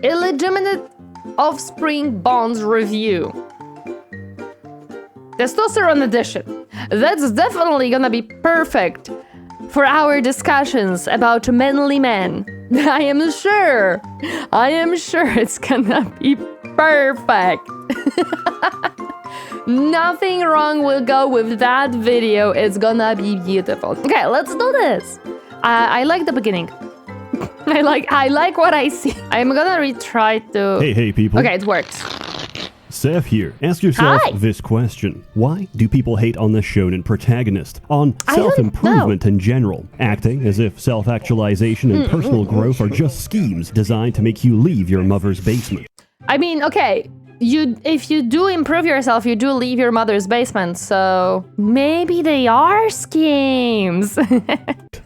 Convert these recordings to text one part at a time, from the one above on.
Illegitimate Offspring Bonds Review. Testosterone edition. That's definitely gonna be perfect for our discussions about manly men. I am sure it's gonna be perfect. Nothing wrong will go with that video. It's gonna be beautiful. Okay, let's do this. I like the beginning. I like what I see. I'm gonna retry to... Hey people. Okay, it works. Seth here. Ask yourself Hi. this question. Why do people hate on the shonen protagonist? On self-improvement in general, acting as if self-actualization and personal growth are just schemes designed to make you leave your mother's basement. I mean, okay, if you do improve yourself, you do leave your mother's basement, so maybe they are schemes.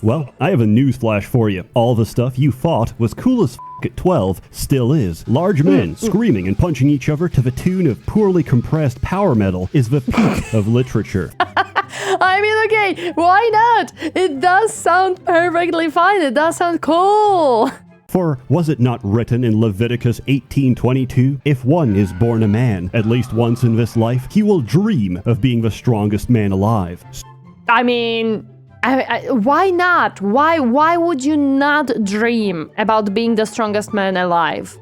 Well, I have a newsflash for you. All the stuff you thought was cool as at 12 still is. Large men screaming and punching each other to the tune of poorly compressed power metal is the peak of literature. I mean, okay, why not? It does sound perfectly fine. It does sound cool. For was it not written in Leviticus 18:22? If one is born a man, at least once in this life, he will dream of being the strongest man alive. I mean, why not? Why would you not dream about being the strongest man alive?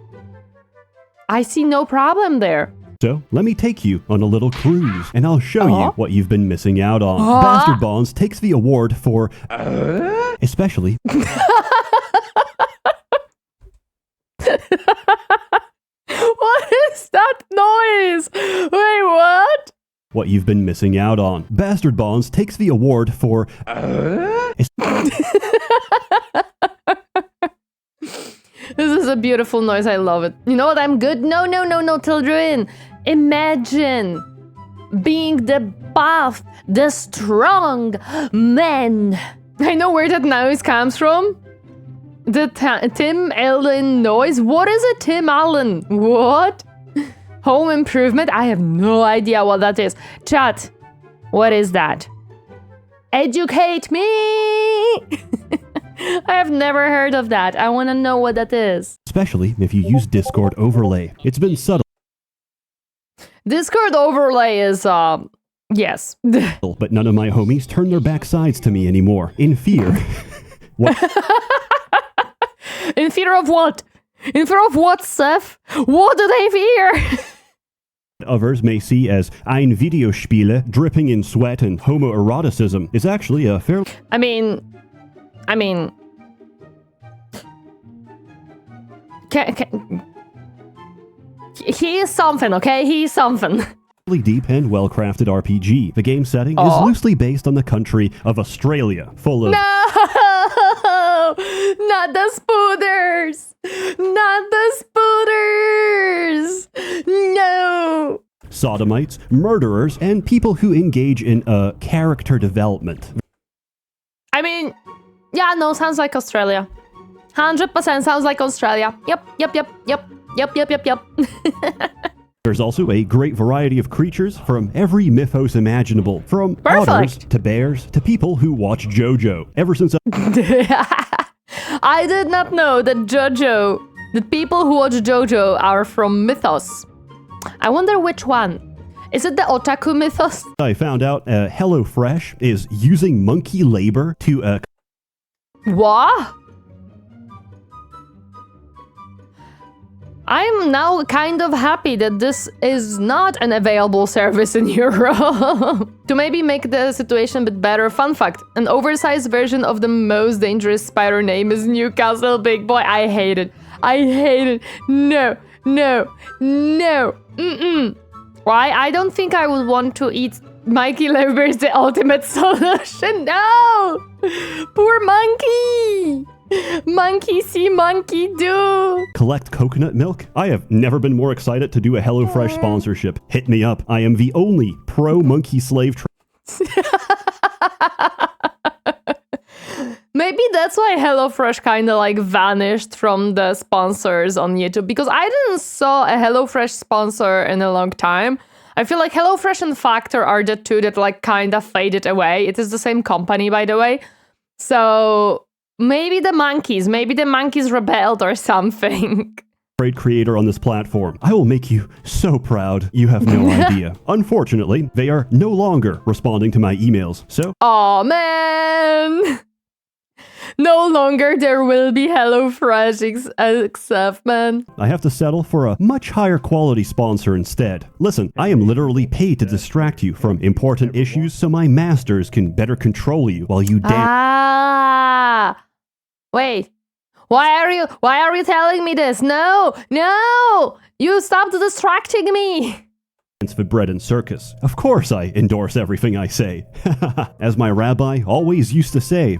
I see no problem there. So, let me take you on a little cruise, and I'll show you what you've been missing out on. Bastard Bonds takes the award for... especially... What is that noise? Wait, what? What you've been missing out on. Bastard Bonds takes the award for... This is a beautiful noise. I love it. You know what? I'm good. No, children. Imagine being the buff, the strong man. I know where that noise comes from. The Tim Allen noise. What is a Tim Allen? What? Home improvement? I have no idea what that is. Chat, what is that? Educate me! I have never heard of that. I want to know what that is. Especially if you use Discord overlay. It's been subtle. Discord overlay is, yes. But none of my homies turn their backsides to me anymore. In fear. What? In fear of what? In fear of what, Seth? What do they fear? Others may see as ein Videospiele dripping in sweat and homoeroticism is actually a fairly... I mean... He is something, okay? He is something. Deep and well-crafted RPG. The game setting is loosely based on the country of Australia, full of... No! Not the spooters! Not the spooters! No! sodomites, murderers, and people who engage in character development. I mean, yeah, no, sounds like Australia. 100% sounds like Australia. Yep. There's also a great variety of creatures from every mythos imaginable, from otters to bears to people who watch JoJo. Ever since I did not know that that people who watch JoJo are from mythos. I wonder which one. Is it the otaku mythos? I found out HelloFresh is using monkey labor to What? I'm now kind of happy that this is not an available service in Europe. To maybe make the situation a bit better, fun fact, an oversized version of the most dangerous spider name is Newcastle Big Boy. I hate it. No. Why? I don't think I would want to eat Mikey Leber's the ultimate solution. No! Poor monkey! Monkey see, monkey do. Collect coconut milk? I have never been more excited to do a HelloFresh sponsorship. Hit me up. I am the only pro-monkey slave Maybe that's why HelloFresh kind of like vanished from the sponsors on YouTube, because I didn't saw a HelloFresh sponsor in a long time. I feel like HelloFresh and Factor are the two that like kind of faded away. It is the same company, by the way. So maybe the monkeys rebelled or something. creator on this platform. I will make you so proud. You have no idea. Unfortunately, they are no longer responding to my emails. So, Aw, man. No longer there will be HelloFresh except, man. I have to settle for a much higher quality sponsor instead. Listen, I am literally paid to distract you from important issues so my masters can better control you while you dance. Wait. Why are you telling me this? No! You stopped distracting me! For bread and circus. Of course I endorse everything I say. As my rabbi always used to say,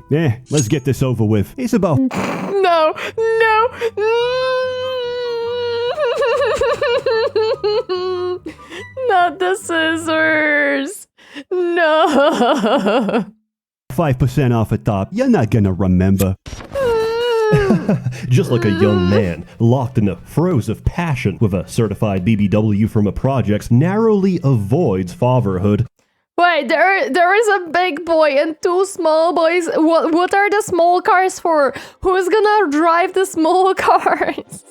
let's get this over with. It's about No! Not the scissors! No! 5% off at top. You're not gonna remember. Just like a young man locked in the throes of passion with a certified BBW from a project narrowly avoids fatherhood. Wait, there is a big boy and two small boys. What are the small cars for? Who's gonna drive the small cars?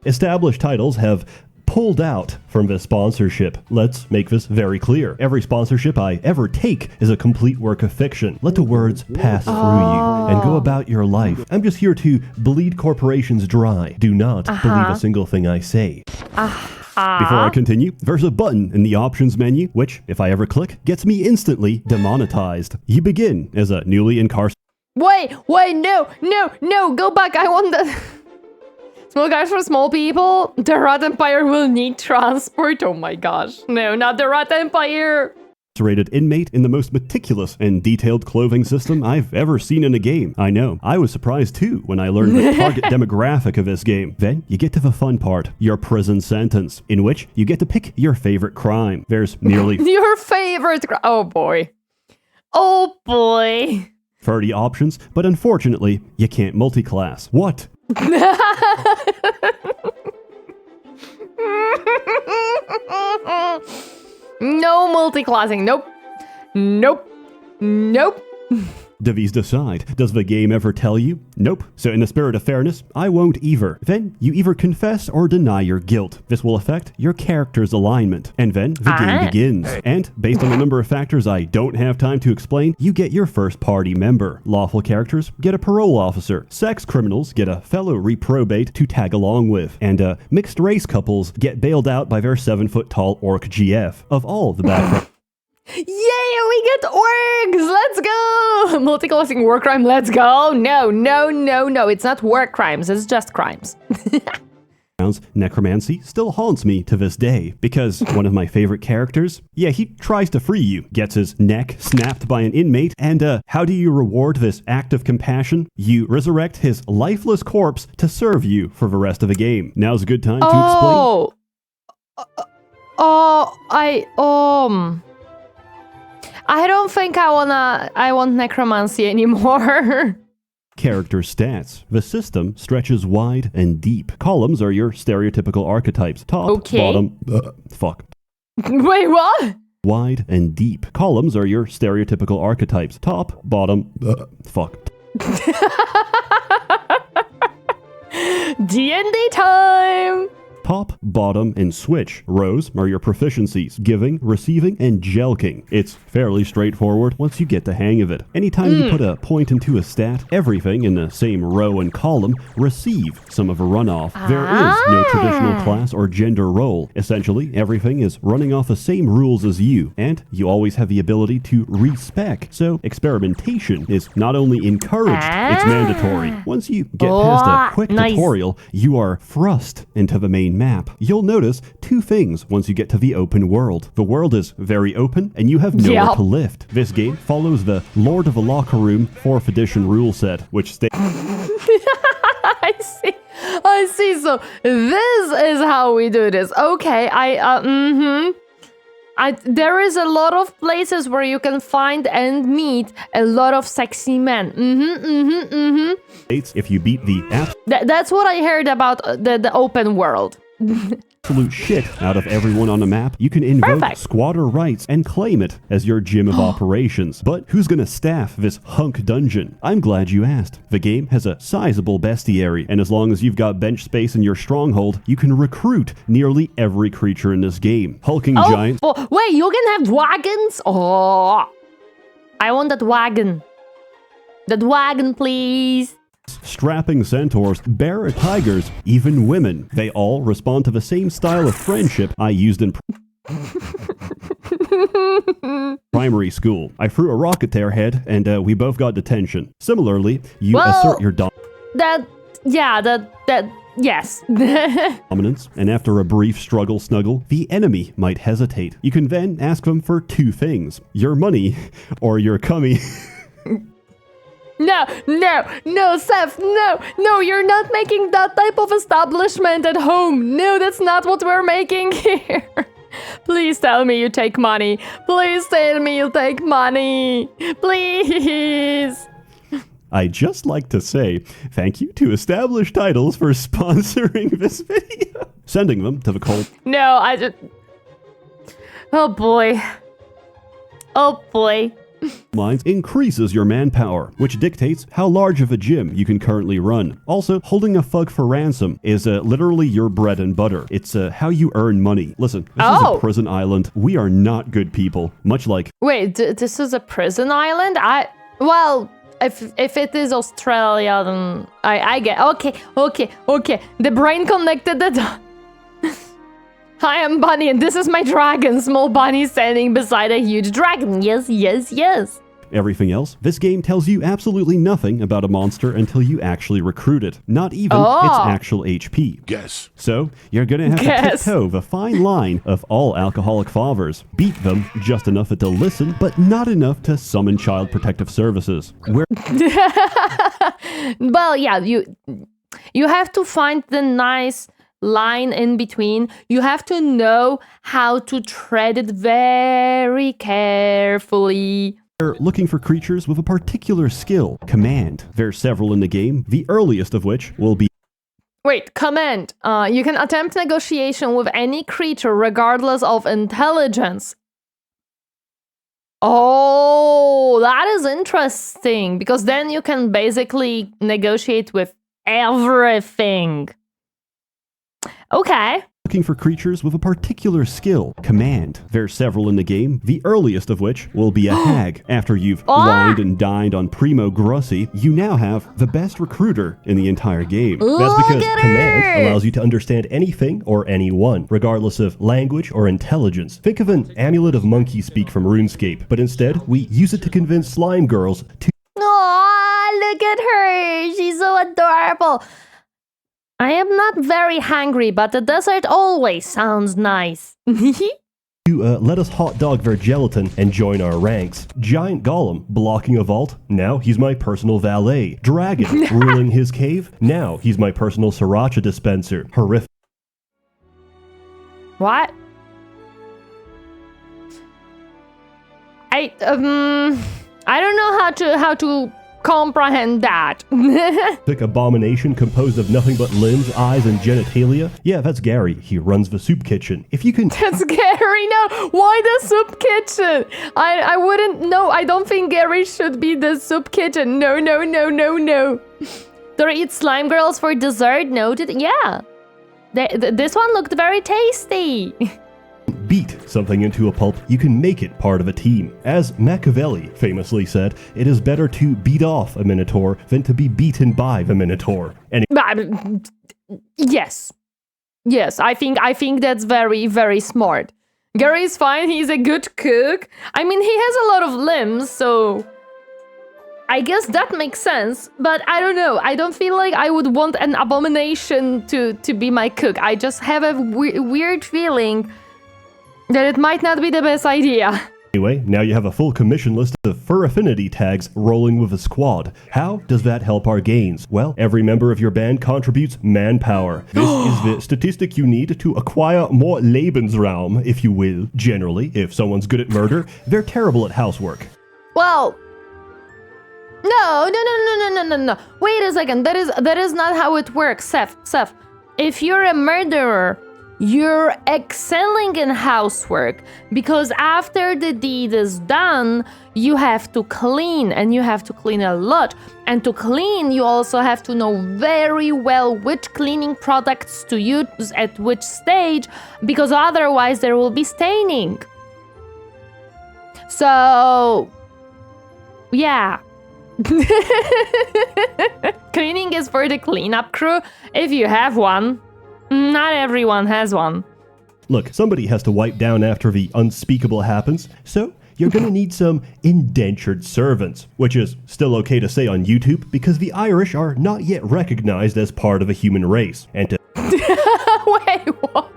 Established titles have pulled out from this sponsorship. Let's make this very clear. Every sponsorship I ever take is a complete work of fiction. Let the words pass through you and go about your life. I'm just here to bleed corporations dry. Do not believe a single thing I say. Before I continue, there's a button in the options menu, which, if I ever click, gets me instantly demonetized. You begin as a newly incarcerated... Wait, no, go back, I want the... Small cars for small people? The Rat Empire will need transport? Oh my gosh. No, not the Rat Empire! Rated inmate in the most meticulous and detailed clothing system I've ever seen in a game. I know, I was surprised too when I learned the target demographic of this game. Then you get to the fun part, your prison sentence, in which you get to pick your favorite crime. There's nearly your favorite crime. Oh boy. 30 options, but unfortunately, you can't multi-class. What? No multi-classing. Nope. Do these decide? Does the game ever tell you? Nope. So in the spirit of fairness, I won't either. Then you either confess or deny your guilt. This will affect your character's alignment. And then the game begins. And based on the number of factors I don't have time to explain, you get your first party member. Lawful characters get a parole officer. Sex criminals get a fellow reprobate to tag along with. And mixed race couples get bailed out by their 7-foot-tall orc GF. Of all the background... Yay, we get orgs! Let's go! Multi-classing war crime, let's go! No, it's not war crimes, it's just crimes. Necromancy still haunts me to this day, because one of my favorite characters, he tries to free you, gets his neck snapped by an inmate, and how do you reward this act of compassion? You resurrect his lifeless corpse to serve you for the rest of the game. Now's a good time to explain. I don't think I want necromancy anymore. Character stats. The system stretches wide and deep. Columns are your stereotypical archetypes. Top, bottom, fuck. Wait, what? Wide and deep. Columns are your stereotypical archetypes. Top, bottom, fuck. D&D time! Top, bottom, and switch rows are your proficiencies, giving, receiving, and jelking. It's fairly straightforward once you get the hang of it. Anytime you put a point into a stat, everything in the same row and column receive some of a runoff. There is no traditional class or gender role. Essentially, everything is running off the same rules as you, and you always have the ability to respec. So experimentation is not only encouraged, it's mandatory. Once you get past a quick tutorial, you are thrust into the main map. You'll notice two things once you get to the open world. The world is very open and you have nowhere to lift. This game follows the Lord of the Locker Room 4th edition rule set, which states... I see. So this is how we do this. Okay, there is a lot of places where you can find and meet a lot of sexy men. If you beat the app... That's what I heard about the open world. absolute shit out of everyone on the map, you can invoke Perfect. squatter rights and claim it as your gym of operations. But who's gonna staff this hunk dungeon? I'm glad you asked. The game has a sizable bestiary, and as long as you've got bench space in your stronghold, you can recruit nearly every creature in this game. Hulking giants. Oh, wait, you can have wagons? Oh, I want that wagon. That wagon, please. Strapping centaurs, bear tigers, even women. They all respond to the same style of friendship I used in primary school. I threw a rock at their head, and we both got detention. Similarly, you assert your Yes. dominance, and after a brief struggle-snuggle, the enemy might hesitate. You can then ask them for two things: your money or your cummy. No, Seth, no, you're not making that type of establishment at home. No, that's not what we're making here. Please tell me you take money. Please tell me you take money. Please. I'd just like to say thank you to Established Titles for sponsoring this video. Sending them to the cold. No, I just... Oh boy. Lines increases your manpower, which dictates how large of a gym you can currently run. Also, holding a thug for ransom is literally your bread and butter. It's how you earn money. Listen, this is a prison island. We are not good people. Much like... Wait, this is a prison island? Well, if it is Australia, then I get... Okay. The brain connected the dots. I am Bunny, and this is my dragon. Small Bunny standing beside a huge dragon. Yes. Everything else, this game tells you absolutely nothing about a monster until you actually recruit it. Not even its actual HP. Guess. So, you're gonna have to tiptoe the fine line of all alcoholic fathers. Beat them just enough to listen, but not enough to summon Child Protective Services. Well, yeah, you have to find the nice line in between. You have to know how to tread it very carefully. They're looking for creatures with a particular skill, command. There's several in the game, the earliest of which will be... Wait, command. You can attempt negotiation with any creature regardless of intelligence. Oh, that is interesting, because then you can basically negotiate with everything. Okay. Looking for creatures with a particular skill, command. There's several in the game, the earliest of which will be a hag. After you've wined and dined on Primo Grossi, you now have the best recruiter in the entire game. That's because command allows you to understand anything or anyone, regardless of language or intelligence. Think of an amulet of monkey speak from RuneScape, but instead, we use it to convince slime girls to... Aw, look at her. She's so adorable. I am not very hungry, but the dessert always sounds nice. let us hot dog their gelatin and join our ranks. Giant Golem blocking a vault. Now he's my personal valet. Dragon ruling his cave. Now he's my personal sriracha dispenser. Horrific. What? I don't know how to comprehend that. Thick abomination composed of nothing but limbs, eyes, and genitalia. Yeah, that's Gary. He runs the soup kitchen. If you can... That's Gary, no. Why the soup kitchen? I wouldn't know. I don't think Gary should be the soup kitchen. No. Do eat slime girls for dessert? Noted. Yeah. This one looked very tasty. Beat something into a pulp, you can make it part of a team. As Machiavelli famously said, it is better to beat off a minotaur than to be beaten by the minotaur. Yes, I think that's very, very smart. Gary's fine, he's a good cook. I mean, he has a lot of limbs, so I guess that makes sense, but I don't know. I don't feel like I would want an abomination to be my cook. I just have a weird feeling that it might not be the best idea. Anyway, now you have a full commission list of fur affinity tags rolling with a squad. How does that help our gains? Well, every member of your band contributes manpower. This is the statistic you need to acquire more Lebensraum, if you will. Generally, if someone's good at murder, they're terrible at housework. Well, no. Wait a second. That is not how it works, Seth. If you're a murderer, you're excelling in housework, because after the deed is done, you have to clean, and you have to clean a lot. And to clean, you also have to know very well which cleaning products to use at which stage, because otherwise there will be staining. So, yeah. Cleaning is for the cleanup crew, if you have one. Not everyone has one. Look, somebody has to wipe down after the unspeakable happens, so you're gonna need some indentured servants, which is still okay to say on YouTube because the Irish are not yet recognized as part of a human race. And to Wait, what?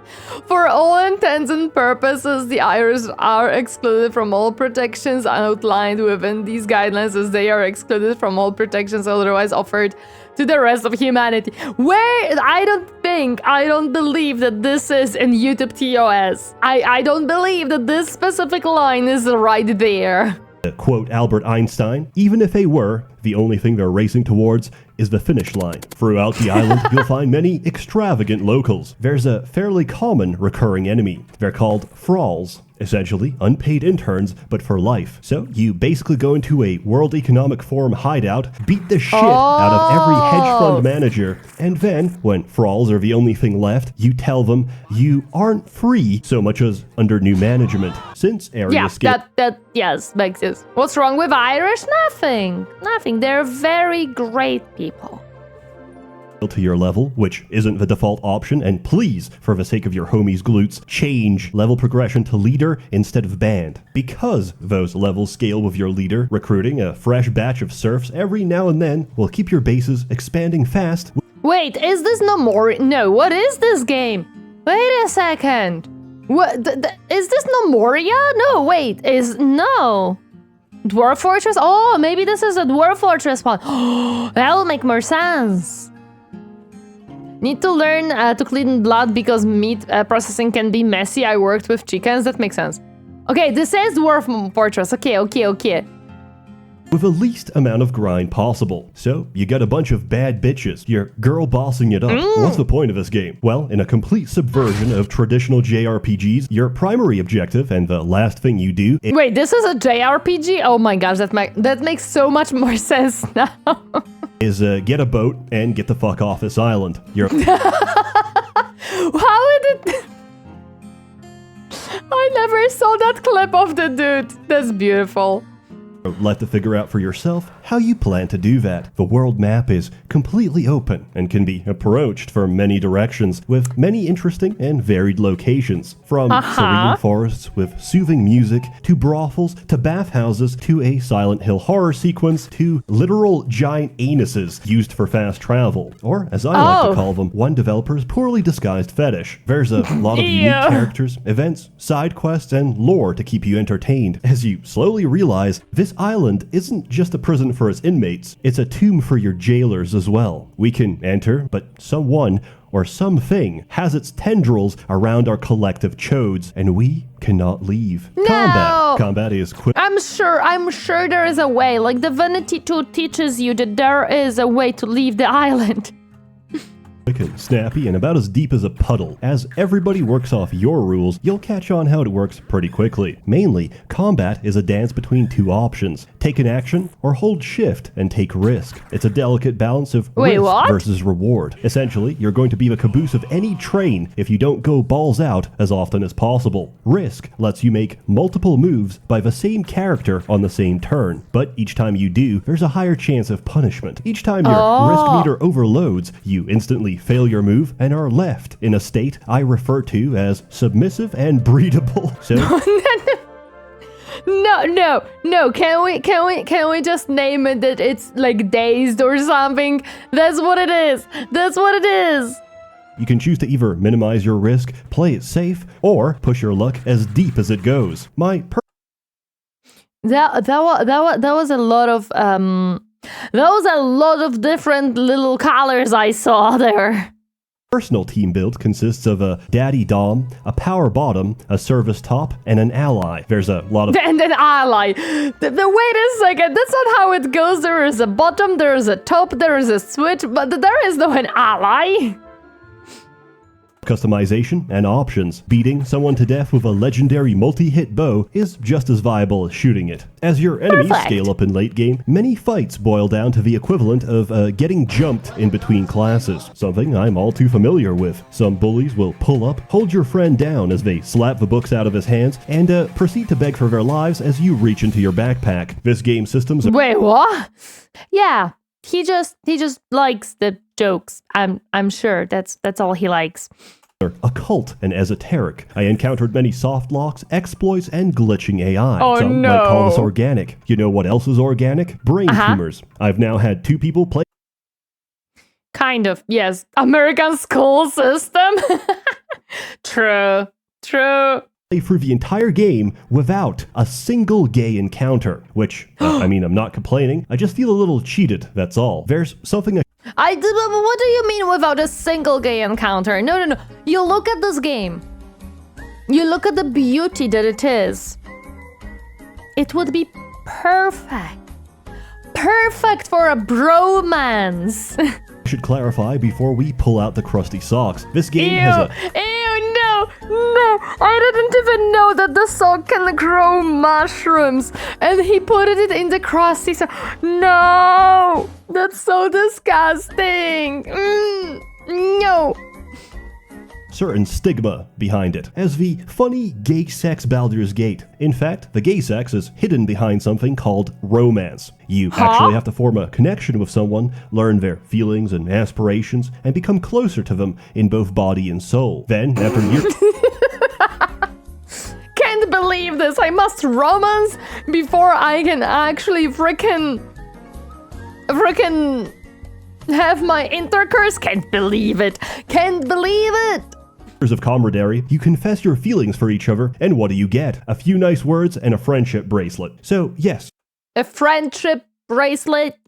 For all intents and purposes, the Irish are excluded from all protections outlined within these guidelines, as they are excluded from all protections otherwise offered to the rest of humanity. I don't believe that this is in YouTube TOS. I don't believe that this specific line is right there. quote Albert Einstein, even if they were, the only thing they're racing towards is the finish line. Throughout the island, you'll find many extravagant locals. There's a fairly common recurring enemy. They're called thralls. Essentially, unpaid interns, but for life. So, you basically go into a World Economic Forum hideout, beat the shit out of every hedge fund manager, and then, when thralls are the only thing left, you tell them you aren't free so much as under new management. Since area scale... Yes, makes sense. What's wrong with Irish? Nothing. They're very great people. To your level, which isn't the default option, and please, for the sake of your homies' glutes, change level progression to leader instead of band. Because those levels scale with your leader, recruiting a fresh batch of serfs every now and then will keep your bases expanding fast. Wait, is this no more? No, what is this game? Wait a second. What? Is this no Moria? No, wait, no. Dwarf Fortress? Oh, maybe this is a Dwarf Fortress one. That will make more sense. Need to learn to clean blood because meat processing can be messy. I worked with chickens. That makes sense. Okay, this is Dwarf Fortress. Okay. With the least amount of grind possible. So, you got a bunch of bad bitches. You're girl bossing it up. What's the point of this game? Well, in a complete subversion of traditional JRPGs, your primary objective and the last thing you do... Wait, this is a JRPG? Oh my gosh, that makes so much more sense now. is get a boat and get the fuck off this island. You're... How did it... I never saw that clip of the dude. That's beautiful. Let to figure out for yourself how you plan to do that. The world map is completely open and can be approached from many directions with many interesting and varied locations. From serene forests with soothing music, to brothels, to bathhouses, to a Silent Hill horror sequence, to literal giant anuses used for fast travel. Or, as I like to call them, one developer's poorly disguised fetish. There's a lot of unique characters, events, side quests, and lore to keep you entertained as you slowly realize this island isn't just a prison for its inmates, it's a tomb for your jailers as well. We can enter, but someone or something has its tendrils around our collective chodes, and we cannot leave. No! Combat is quick. I'm sure there is a way. Like Divinity 2 teaches you that there is a way to leave the island. Quick and snappy and about as deep as a puddle. As everybody works off your rules, you'll catch on how it works pretty quickly. Mainly, combat is a dance between two options. Take an action or hold shift and take risk. It's a delicate balance of risk versus reward. Essentially, you're going to be the caboose of any train if you don't go balls out as often as possible. Risk lets you make multiple moves by the same character on the same turn, but each time you do, there's a higher chance of punishment. Each time your risk meter overloads, you instantly fail your move and are left in a state I refer to as submissive and breedable. So No. Can we just name it that it's like dazed or something? That's what it is. You can choose to either minimize your risk, play it safe, or push your luck as deep as it goes. That was a lot of different little colors I saw there. Personal team build consists of a daddy dom, a power bottom, a service top, and an ally. There's a lot of... And an ally. Wait a second, that's not how it goes. There is a bottom, there is a top, there is a switch, but there is no an ally. customization, and options. Beating someone to death with a legendary multi-hit bow is just as viable as shooting it. As your enemies Perfect. scale up in late game, many fights boil down to the equivalent of getting jumped in between classes, something I'm all too familiar with. Some bullies will pull up, hold your friend down as they slap the books out of his hands, and proceed to beg for their lives as you reach into your backpack. This game system's Wait, what? Yeah, he just likes the jokes. I'm sure that's all he likes. occult and esoteric. I encountered many soft locks, exploits, and glitching AI. Oh, Some might call this no. organic. You know what else is organic? Brain tumors. I've now had 2 people play Kind of, yes. American school system. True. through the entire game without a single gay encounter, which, I mean, I'm not complaining. I just feel a little cheated, that's all. There's something What do you mean without a single gay encounter? No. You look at this game. You look at the beauty that it is. It would be perfect. Perfect for a bromance. I should clarify before we pull out the crusty socks. This game has a... No, I didn't even know that the sock can grow mushrooms. And he put it in the crusty sock. No, that's so disgusting. No. certain stigma behind it, as the funny gay sex Baldur's Gate. In fact, the gay sex is hidden behind something called romance. You actually have to form a connection with someone, learn their feelings and aspirations, and become closer to them in both body and soul. Then, after years... Can't believe this. I must romance before I can actually frickin' have my intercourse. Can't believe it. of camaraderie, you confess your feelings for each other, and what do you get? A few nice words and a friendship bracelet. So, yes, A friendship bracelet.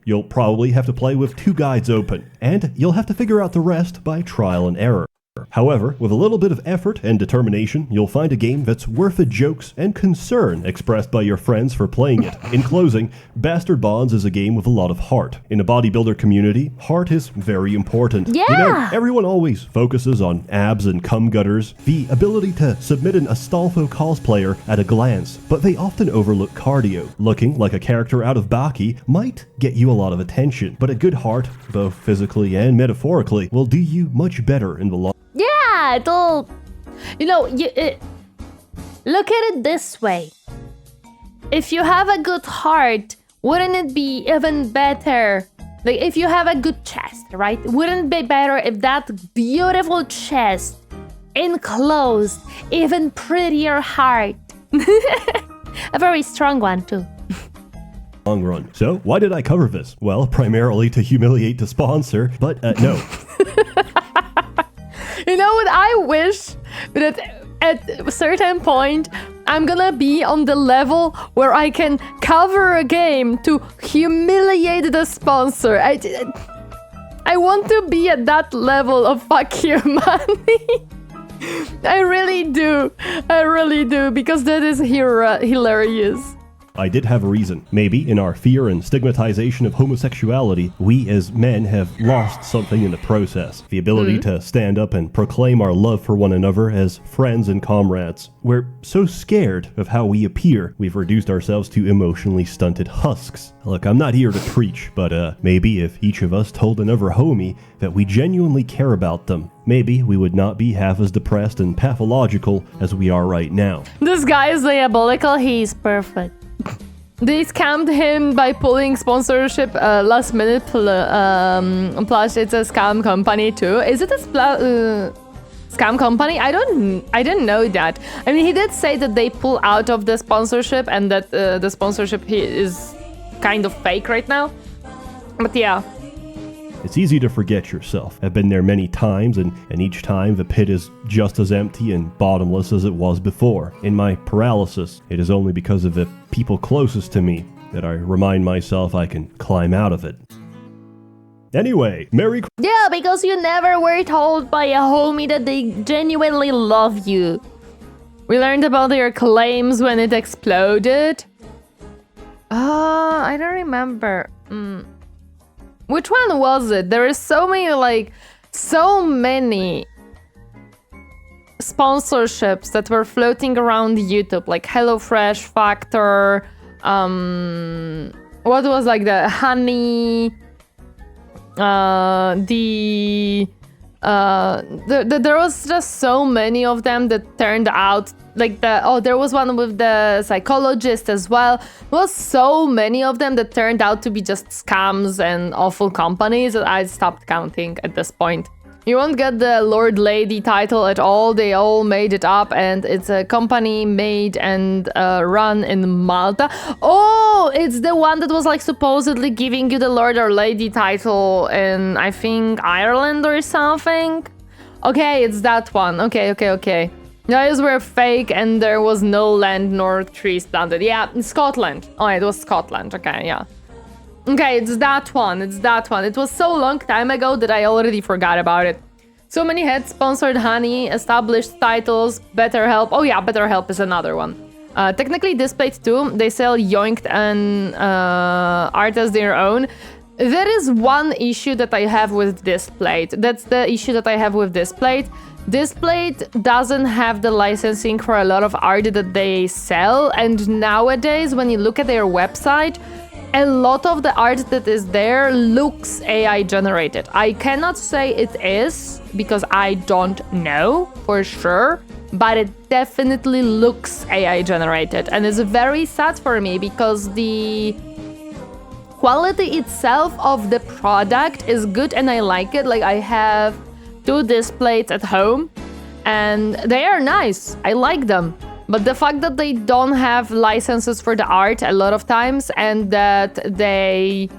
you'll probably have to play with 2 guides open, and you'll have to figure out the rest by trial and error. However, with a little bit of effort and determination, you'll find a game that's worth the jokes and concern expressed by your friends for playing it. In closing, Bastard Bonds is a game with a lot of heart. In a bodybuilder community, heart is very important. Yeah! You know, everyone always focuses on abs and cum gutters, the ability to submit an Astolfo cosplayer at a glance, but they often overlook cardio. Looking like a character out of Baki might get you a lot of attention, but a good heart, both physically and metaphorically, will do you much better in the long Yeah, it'll... You know, look at it this way. If you have a good heart, wouldn't it be even better? Like, if you have a good chest, right? Wouldn't it be better if that beautiful chest enclosed even prettier heart? A very strong one, too. long run. So, why did I cover this? Well, primarily to humiliate the sponsor, but no. You know what? I wish that at a certain point, I'm gonna be on the level where I can cover a game to humiliate the sponsor. I want to be at that level of fuck you money. I really do, because that is hilarious. I did have a reason. Maybe in our fear and stigmatization of homosexuality, we as men have lost something in the process. The ability to stand up and proclaim our love for one another as friends and comrades. We're so scared of how we appear, we've reduced ourselves to emotionally stunted husks. Look, I'm not here to preach, but maybe if each of us told another homie that we genuinely care about them, maybe we would not be half as depressed and pathological as we are right now. This guy is diabolical. He's perfect. They scammed him by pulling sponsorship last minute. Plus, it's a scam company too. Is it a scam company? I didn't know that. I mean, he did say that they pull out of the sponsorship and that the sponsorship is kind of fake right now. But yeah. It's easy to forget yourself. I've been there many times, and each time the pit is just as empty and bottomless as it was before. In my paralysis, it is only because of the people closest to me that I remind myself I can climb out of it. Anyway, Merry Yeah, because you never were told by a homie that they genuinely love you. We learned about their claims when it exploded. I don't remember. Which one was it? There is so many sponsorships that were floating around YouTube, like HelloFresh, Factor, what was like the honey, there was just so many of them that turned out like there was one with the psychologist as well. There was so many of them that turned out to be just scams and awful companies that I stopped counting at this point. You won't get the Lord Lady title at all. They all made it up, and it's a company made and run in Malta. Oh, it's the one that was like supposedly giving you the Lord or Lady title in, I think, Ireland or something. Okay, it's that one. Okay. Those were fake, and there was no land nor trees planted. Yeah, in Scotland. Oh, it was Scotland. Okay, yeah. Okay, it's that one. It was so long time ago that I already forgot about it. So many had sponsored honey, established titles, BetterHelp. Oh yeah, BetterHelp is another one. Technically Displate too. They sell Yoinked and art as their own. There is one issue that I have with Displate. That's the issue that I have with Displate. Displate doesn't have the licensing for a lot of art that they sell, and nowadays when you look at their website, a lot of the art that is there looks AI generated. I cannot say it is because I don't know for sure, but it definitely looks AI generated, and it's very sad for me because the quality itself of the product is good and I like it. Like I have 2 displays at home and they are nice. I like them. But the fact that they don't have licenses for the art a lot of times, and that that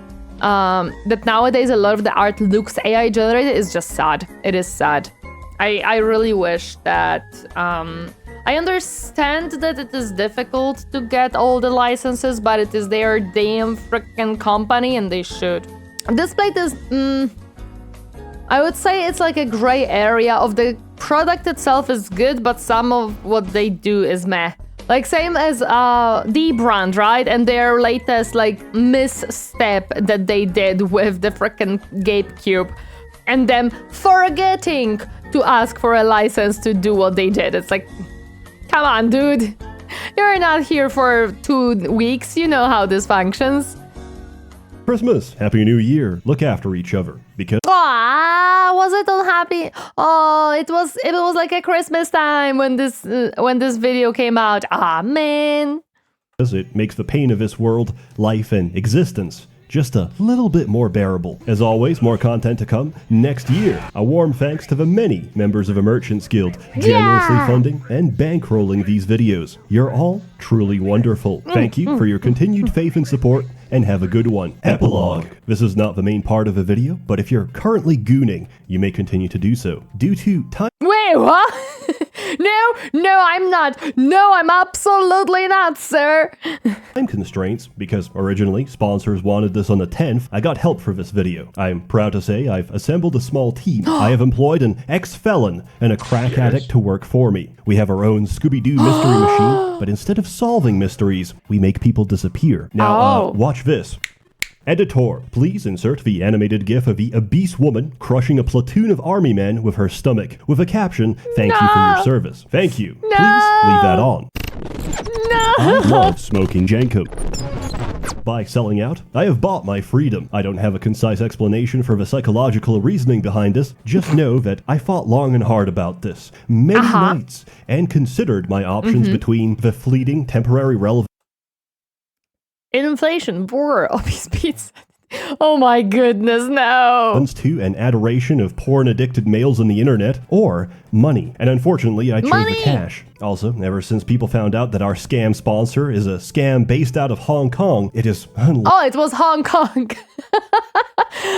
nowadays a lot of the art looks AI generated is just sad. It is sad. I really wish that I understand that it is difficult to get all the licenses, but it is their damn freaking company and they should. Displate is I would say it's like a gray area. Of the product itself is good, but some of what they do is meh. Like same as the brand, right? And their latest like misstep that they did with the frickin' Gape Cube, and them forgetting to ask for a license to do what they did. It's like, come on, dude. You're not here for 2 weeks. You know how this functions. Christmas, Happy New Year. Look after each other because was it unhappy? Oh, it was like a Christmas time when this video came out. Man. It makes the pain of this world, life, and existence just a little bit more bearable. As always, more content to come next year. A warm thanks to the many members of the Merchants Guild generously funding and bankrolling these videos. You're all truly wonderful. Thank you for your continued faith and support, and have a good one. Epilogue. This is not the main part of the video, but if you're currently gooning, you may continue to do so. Due to time... Wait, what? No, I'm not. No, I'm absolutely not, sir. Time constraints, because originally sponsors wanted this on the 10th, I got help for this video. I'm proud to say I've assembled a small team. I have employed an ex-felon and a crack addict to work for me. We have our own Scooby-Doo mystery machine, but instead of solving mysteries, we make people disappear. Now, watch this. Editor, please insert the animated gif of the obese woman crushing a platoon of army men with her stomach, with a caption, "Thank you for your service." Thank you. Please leave that on. I love smoking Janko. By selling out, I have bought my freedom. I don't have a concise explanation for the psychological reasoning behind this. Just know that I fought long and hard about this, many nights, and considered my options between the fleeting, temporary relevance. Inflation, war, obese pizza. Oh my goodness, no. To an adoration of porn-addicted males on the internet, or money. And unfortunately, I chose the cash. Also, ever since people found out that our scam sponsor is a scam based out of Hong Kong, it is Oh, it was Hong Kong.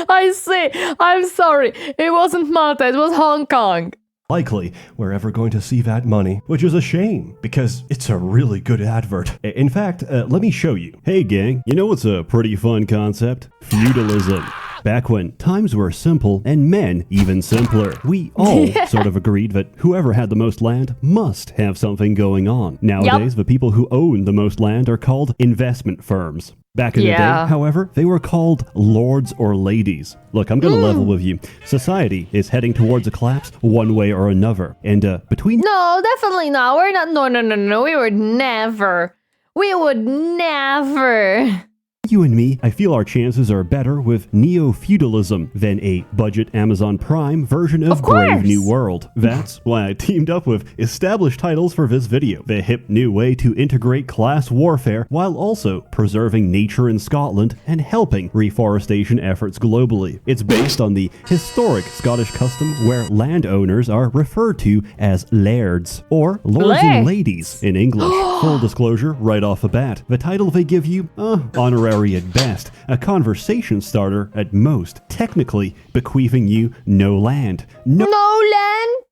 I see. I'm sorry. It wasn't Malta, it was Hong Kong. Likely we're ever going to see that money, which is a shame, because it's a really good advert. In fact, let me show you. Hey gang, you know what's a pretty fun concept? Feudalism. Back when times were simple and men even simpler, we all sort of agreed that whoever had the most land must have something going on. Nowadays, the people who own the most land are called investment firms. Back in the day, however, they were called lords or ladies. Look, I'm gonna level with you. Society is heading towards a collapse one way or another. And between... No, definitely not. We're not. No. We would never. We would never. You and me, I feel our chances are better with neo-feudalism than a budget Amazon Prime version of Brave New World. That's why I teamed up with established titles for this video, the hip new way to integrate class warfare while also preserving nature in Scotland and helping reforestation efforts globally. It's based on the historic Scottish custom where landowners are referred to as lairds, or lords and ladies in English. Full disclosure right off the bat, the title they give you, honorary at best, a conversation starter at most, technically bequeathing you no land. No land?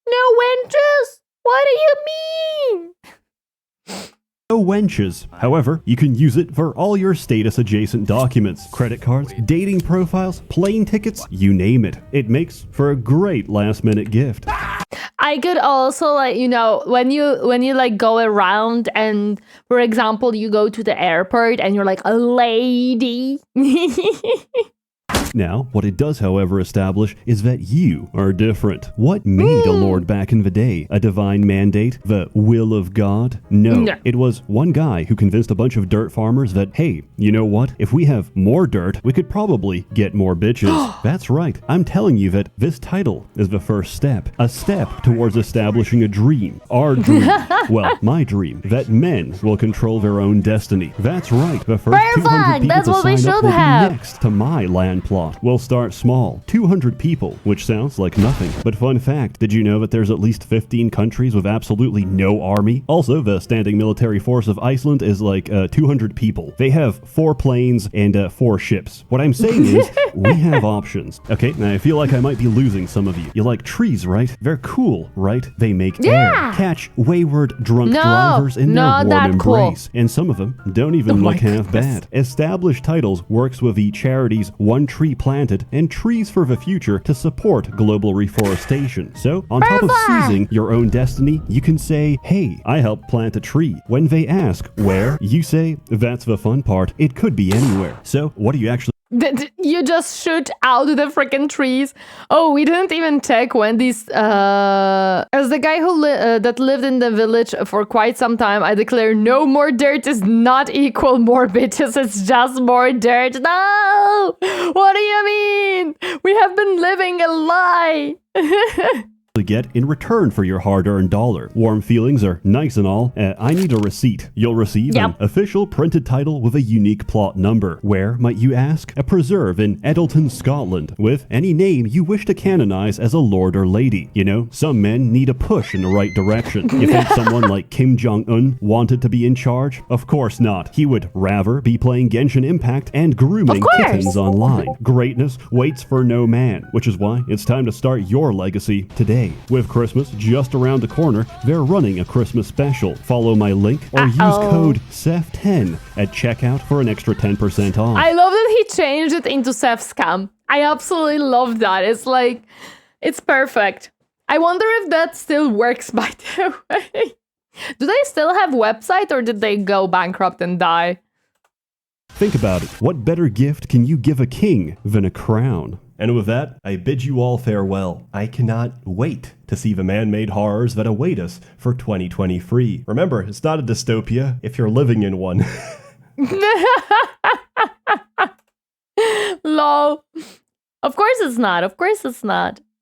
No wenches? What do you mean? No wenches. However, you can use it for all your status-adjacent documents, credit cards, dating profiles, plane tickets, you name it. It makes for a great last-minute gift. I could also, like, you know, when you like go around and, for example, you go to the airport and you're like a lady. Now, what it does, however, establish is that you are different. What made a lord back in the day? A divine mandate? The will of God? No. It was one guy who convinced a bunch of dirt farmers that, hey, you know what? If we have more dirt, we could probably get more bitches. That's right. I'm telling you that this title is the first step. A step towards establishing a dream. Our dream. Well, my dream. That men will control their own destiny. That's right. The first 200 people That's to what we sign up should will have. be next to my land plot. We'll start small, 200 people, which sounds like nothing. But fun fact, did you know that there's at least 15 countries with absolutely no army? Also, the standing military force of Iceland is like 200 people. They have 4 planes and 4 ships. What I'm saying is, we have options. Okay, now I feel like I might be losing some of you. You like trees, right? They're cool, right? They make air. Catch wayward drunk drivers in their warm embrace. And some of them don't even look half bad. Established Titles works with the charities One Tree Planted and Trees for the Future to support global reforestation. So, on top of seizing your own destiny, you can say, hey, I helped plant a tree. When they ask where, you say, that's the fun part. It could be anywhere. So, what do you actually... You just shoot out the freaking trees. Oh, we didn't even check when these. As the guy who that lived in the village for quite some time, I declare no more dirt is not equal more bitches. It's just more dirt. No! What do you mean? We have been living a lie. get in return for your hard-earned dollar. Warm feelings are nice and all. I need a receipt. You'll receive an official printed title with a unique plot number. Where, might you ask? A preserve in Eddleton, Scotland, with any name you wish to canonize as a lord or lady. You know, some men need a push in the right direction. You think someone like Kim Jong-un wanted to be in charge? Of course not. He would rather be playing Genshin Impact and grooming kittens online. Greatness waits for no man, which is why it's time to start your legacy today. With Christmas just around the corner, they're running a Christmas special. Follow my link or use code SsethTzeentach at checkout for an extra 10% off. I love that he changed it into Seth Scam. I absolutely love that. It's like, it's perfect. I wonder if that still works, by the way. Do they still have website or did they go bankrupt and die? Think about it. What better gift can you give a king than a crown? And with that, I bid you all farewell. I cannot wait to see the man-made horrors that await us for 2023. Remember, it's not a dystopia if you're living in one. Lol. Of course it's not. Of course it's not.